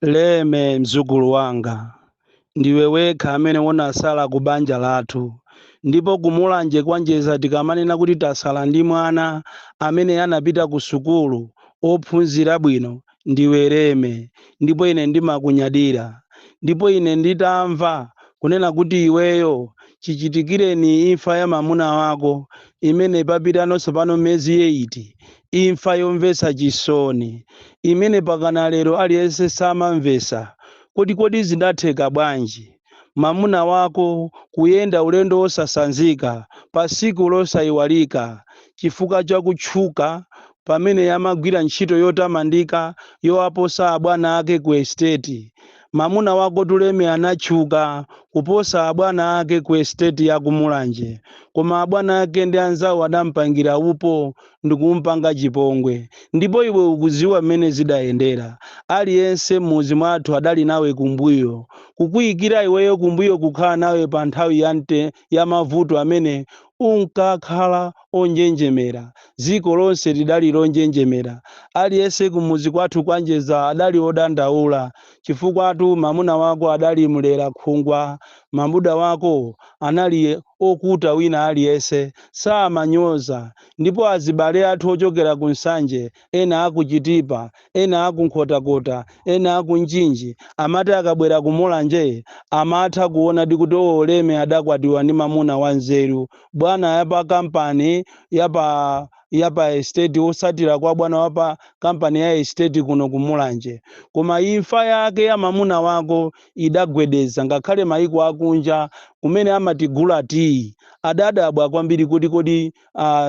Leme mzukulu wanga, ndiwe wekha amene unasala ku banja lathu, ndipo kumulanje kwanjeza tikamanena kuti tasala ndi mwana amene anapita ku sukulu ophunzira bwino, ndiwe Leme, ndipo ine ndimakunyadira. Ndipo ine nditamva kunena kuti iweyo chichitikireni imfa ya mwamuna wako imene papita nonse pano miyezi 8, imfa yomvetsa chisoni, imene pakana lero aliyense samamvetsa. Kodi zidatheka bwanji mwamuna wako kuyenda ulendo wosasanzika pa tsiku losayiwalika chifukwa cha kutchuka pamene amagwira ntchito yotamandika yowaposa abwana ake ku estate. Mwamuna wako Leme anatchuka kuposa abwana ake ku estate ya kumulanje, koma abwana ake ndi anzawo adampangira upo ndikumpanga chipongwe. Ndipo iwe ukuziwa mmene zidayendera. Aliyense m'muzi mwathu adali nawe kumbuyo, kukuyikira iweyo kumbuyo kukhala nawe pa nthawi ya mavuto amene unkakhala onjenjemera. Dziko lonse lidali lonjenjemera. Aliyense kumuzi kwathu kwanjeza adali odandaula chifukwa mwamuna wako adali mulera khungwa, mamuda wako anali okuta wina aliyense samanyoza. Ndipo azibale athu ochokera ku Nsanje, ena akuchitipa, ena akunkhotakota, ena akunjinji, amati akabwera kumulanje amatha kuona kuti Leme adakwatiwa ndi mwamuna wanzeru, bwana yapa kampani yapa estate osatira kwa bwana wapa kampani ya estate kuno kumulanje. Koma imfa yake ya mwamuna wako idagwedeza ngakhale maiko akunja kumene amatigula tii adadabwa kwambiri kuti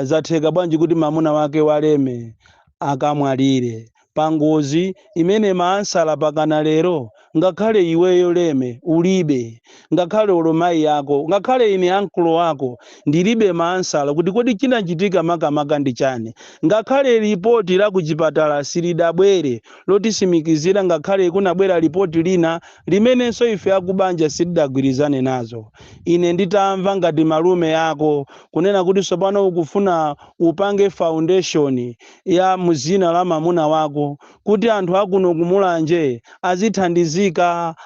zatheka bwanji kuti mwamuna wake wa Leme akamwalire pa ngozi imene maansala pakana lero. Ngakhale iweyo Leme ulibe, ngakhale olomayi yako, ngakhale ine ankulo wako ndilibe maansala kuti kodi chinachitika makamaka ndi chani. Ngakhale ripoti la kuchipatala silidabwere lotisimikizira, ngakhale kunabwera ripoti lina limenenso ife akubanja silidagwirizane nazo. Ine nditamva ngati malume yako kunena kuti sopano ukufuna upange foundation ya muzina la mwamuna wako kuti anthu akuno kumulanje azithandizika,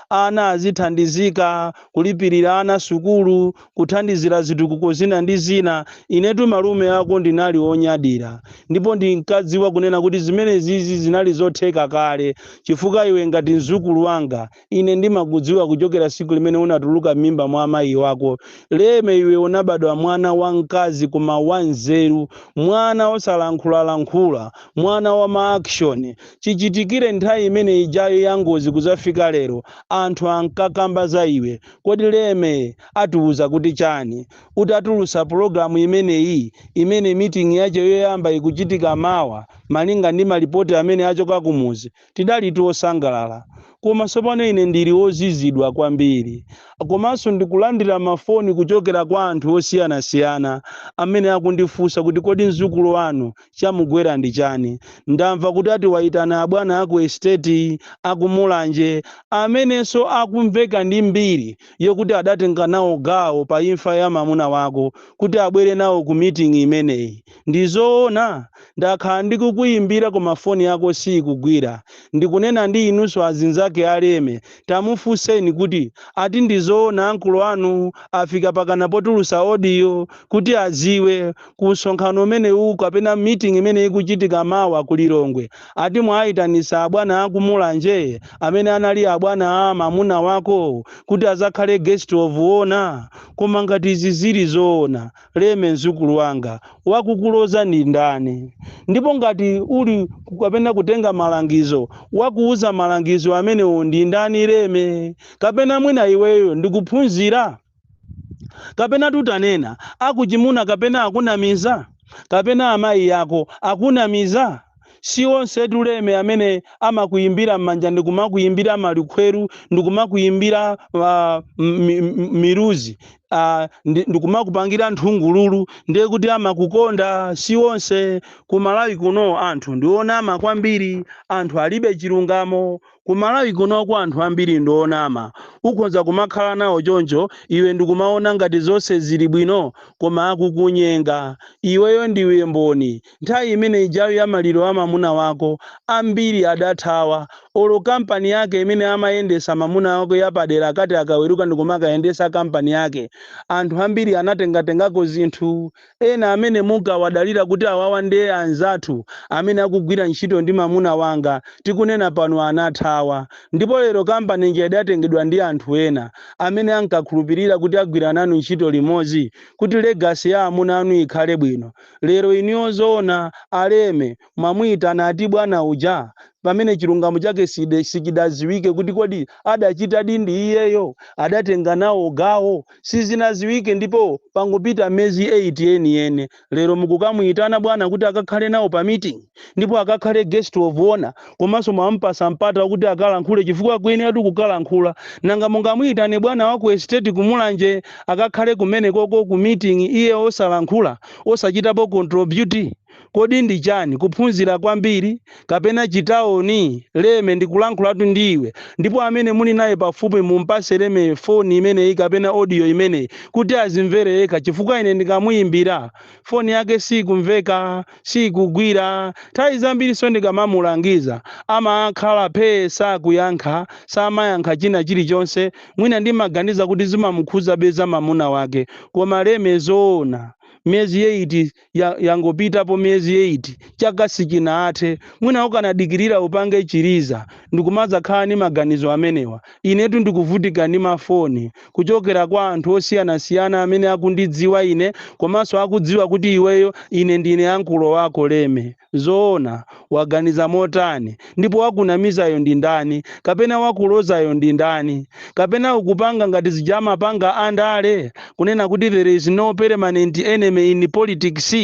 ana azithandizika, kulipirira ana sukulu, kuthandizira zitukuko zina ndi zina. Inetu malume yako ndinali onyadira, ndipo ndinkadziwa kunena kuti zimene zizi zinali zotheka kale chifukwa iwe ngati mzukulu wanga ine ndimakudziwa kuchokera tsiku limene unatuluka m'mimba mwa amayi wako. Leme, iwe unabadwa mwana wamkazi koma wanzeru, mwana osalankhula, mwana wa maaction. Chichitikire nthawi imene ijayo ya ngozi kuzafika lero anthu ankakamba za iwe. Kodi Leme atiuza kuti chani? Utatulusa programu imeneyi imene meeting yacho yoyamba ikuchitika mawa malinga ndi malipoti amene achoka kumuzi, tidali tosangalala. Koma sopano ine ndili ozizidwa kwambiri, komanso ndikulandira mafoni kuchokera kwa anthu osiyanasiyana amene akundifunsa kuti kodi mzukulu wanu chamugwera ndi chani. Ndamva kuti ati waitana abwana aku estate akumulanje amenenso akumveka ndi mbiri yokuti adatenga nawo gawo pa imfa ya mwamuna wako kuti abwere nawo ku meeting imeneyi. Ndizoona ndakhala ndikukuyimbira koma foni yako sikugwira. Ndikunena ndi inunso azinzake a Leme, tamufunseni kuti ati ndizoona ankulo anu afika pakana potulusa audio kuti aziwe ku msonkhano umene uwu kapena meeting imene ikuchitika mawa ku Lilongwe ati mwayitanisa abwana akumulanje amene anali abwana a mwamuna wako kuti azakhale guest of honor. Koma ngati izi zili zoona, Leme mzukulu wanga, wakukuloza ndi ndani? Ndipo ngati uli kapena kutenga malangizo, wakuuza malangizo amene ndi ndani Leme? Kapena mwina iweyo ndikuphunzira? Kapena tutanena akuchimuna kapena akunamiza? Kapena amayi yako akunamiza? Si onse Leme amene amakuyimbira m'manja ndikumakuyimbira malikhweru, ndikumakuyimbira miruzi, ndikumakupangira nthungululu ndiye kuti amakukonda. Si onse. Ku Malawi kuno anthu ndionama kwambiri, anthu alibe chilungamo. Ku Malawi kuno kwa anthu ambiri ndionama. Ukonza kumakhala nawo choncho iwe ndikumaona ngati zonse zili bwino koma akukunyenga. Iweyo ndiwe mboni. Nthawi imene ijayo ya maliro a mwamuna wako ambiri adathawa, olo kampani yake imene amayendesa mamuna wake yapadera akati akaweruka ndikumakaendesa kampani yake. Anthu ambiri anatengatengako zinthu ena amene mukawadalira kuti awawa ndiye anzathu amene akugwira ntchito ndi mamuna wanga tikunena pano anathawa. Ndipo lero kampani nje idatengedwa ndi anthu ena amene ankakhulupirira kuti agwira nanu ntchito limodzi kuti legacy ya amuna anu ikhale bwino. Lero iniyo zoona aleme mwamuyitana ati bwana uja pamene chilungamo chake sichidaziwike kuti kodi adachita dindi iyeyo adatenga nawo gawo sizinaziwike, ndipo pangopita mezi 8 yeniyene lero mukukamuyitana bwana kuti akakhale nawo pa meeting ndipo akakhale guest of honor komanso mwampasa mpata kuti akalankhule chifukwa kuyenera kukalankhula. Nanga mungamuyitane bwana wako estate kumulanje akakhale kumene koko ku meeting iye osalankhula osachitapo contribute? Kodi ndi chani kuphunzira kwambiri kapena chitaoni? Leme ndikulankhulatu ndiwe ndipo amene muli naye pafupi mumpase Leme foni imeneyi kapena audio imeneyi kuti azimvere yekha chifukwa ine ndikamuyimbira foni yake sikumveka sikugwira. Nthawi zambiri so ndikamamulangiza amakhala pesa kuyankha samayankha china chilichonse mwina ndimaganiza kuti zimamukhuza beza mamuna wake. Koma Leme zoona miezi 8 yangopitapo miezi 8 chaka sichinathe mwina ukanadikirira upange chiriza ndikumaza khala ni maganizo amenewa. Inetu ndikuvutika ndi mafoni kuchokera kwa anthu osiyanasiyana amene akundidziwa ine komanso akudziwa kuti iweyo ine ndine ankulo wako Leme. Zoona waganiza motani ndipo wakunamizayo ndi ndani kapena wakulozayo ndi ndani kapena ukupanga ngati zijama panga andale kunena kuti there is no permanent enemy in politics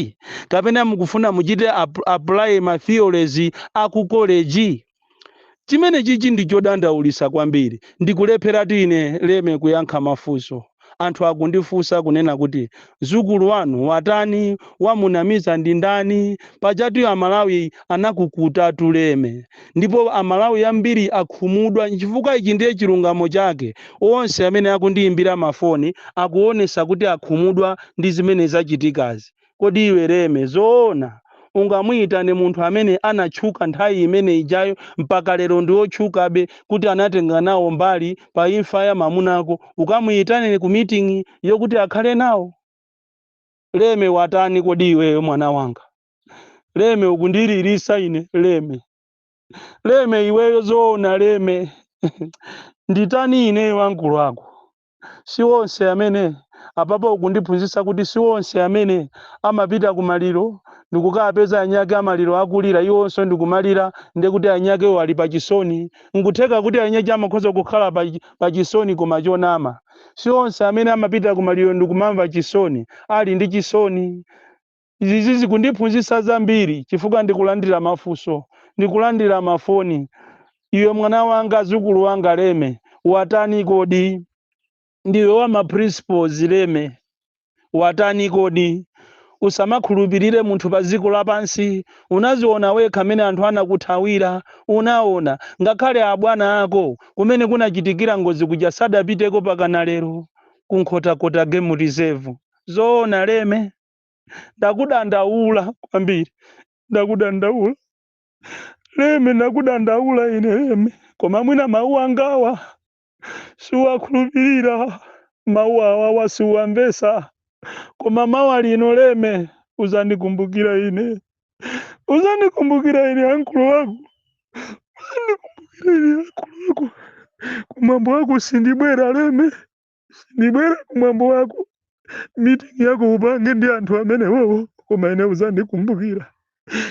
kapena mukufuna muchite apply ma theories aku college. Chimene chichi ndi chodandaulisa kwambiri ndikulephera ine Leme kuyankha mafunso. Anthu akundifunsa kunena kuti zukulu wanu watani wamunamiza ndi ndani pajatu Amalawi anakukuta Leme ndipo Amalawi ambiri akhumudwa chifukwa ichi ndiye chilungamo chake. Onse amene akundiyimbira mafoni akuonesa kuti akhumudwa ndi zimene zachitikazi. Kodi iwe Leme zoona ungamuyitane munthu amene anatchuka nthawi imene ijayo mpaka lero ndi otchukabe kuti anatenga nawo mbali pa imfa ya mamunako ukamuyitane ku meeting yokuti akhale nawo? Leme watani kodi iweyo mwana wanga? Leme ukundililisa ine Leme. Leme iweyo zoona Leme nditani ine wankulu wako? Si wonse amene apapo ukundiphunzitsa kuti si wonse amene amapita kumaliro ndikukapeza anyake amaliro akulira iwonso ndikumalira ndekuti anyake wali pachisoni. Nkutheka kuti anyake amakhoza kukhala pachisoni koma chonama. Si wonse amene amapita kumaliro ndikumamva chisoni ali ndi chisoni. Izi zikundiphunzitsa zambiri chifukwa ndikulandira mafunso ndikulandira mafoni. Iwe mwana wanga zukulu wanga Leme watani kodi? Ndiwe wa ma principles Leme watani kodi? Usamakhulupirire munthu pa dziko lapansi. Unaziona wekha amene anthu anakuthawira. Unaona ngakhale abwana ako kumene kunachitikira ngozi kuja sadapiteko pakana lero kunkhota game reserve. Zoona Leme ndakudandaula kwambiri ndakudandaula Leme ndakudandaula ine Leme koma mwina mawu angawa siwakhulupirira mawu awawa siwamvesa koma mawu lino Leme uzandikumbukira ine ankulu wako uzandikumbukira ine ankulu wako kumwambo wako sindibwera Leme sindibwera kumwambo wako meeting yako upange ndi anthu amene wowo koma ine uzandikumbukira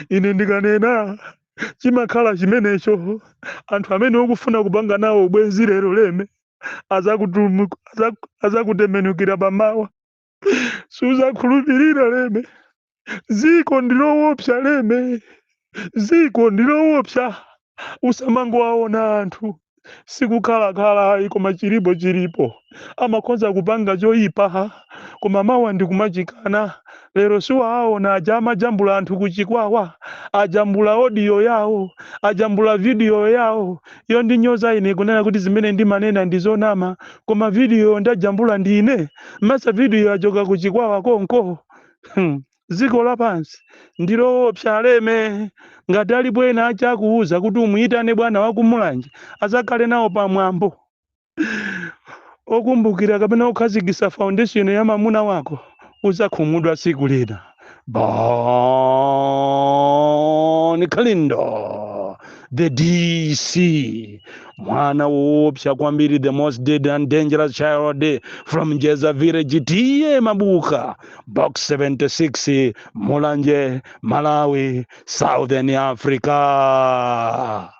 ine ndikanena chimakhala chimenecho anthu amene ukufuna kupanga nawo ubwenzi lero Leme azakutembenukira pamawa suzakhulupirira Leme. Ziko ndiloopsa Leme ziko ndiloopsa usamangowaona anthu sikukhalakhala koma chilipo amakhoza kupanga choyipa koma mawa ndikumachikana. Lero siwaona amajambula anthu kuchikwawa ajambula audio yawo ajambula video yawo iyo ndinyoza ine kunena kuti zimene ndimanena ndizonama koma video ndajambula ndine masa video yajoka kuchikwawa konko. dziko lapansi ndiloopsa aleme ngati ali bwena achakuuza kuti umuyitane bwana wakumulanje azakhale nawo pamwambo okumbukira kapena kukhazikitsa foundation ya mamuna wako uzakhumudwa siku lina. Bon Kalindo, the DC, mwana woopsa kwambiri, the most dead and dangerous child from Jeza Village, tiye Mabuka, box 76, Mulanje, Malawi, Southern Africa.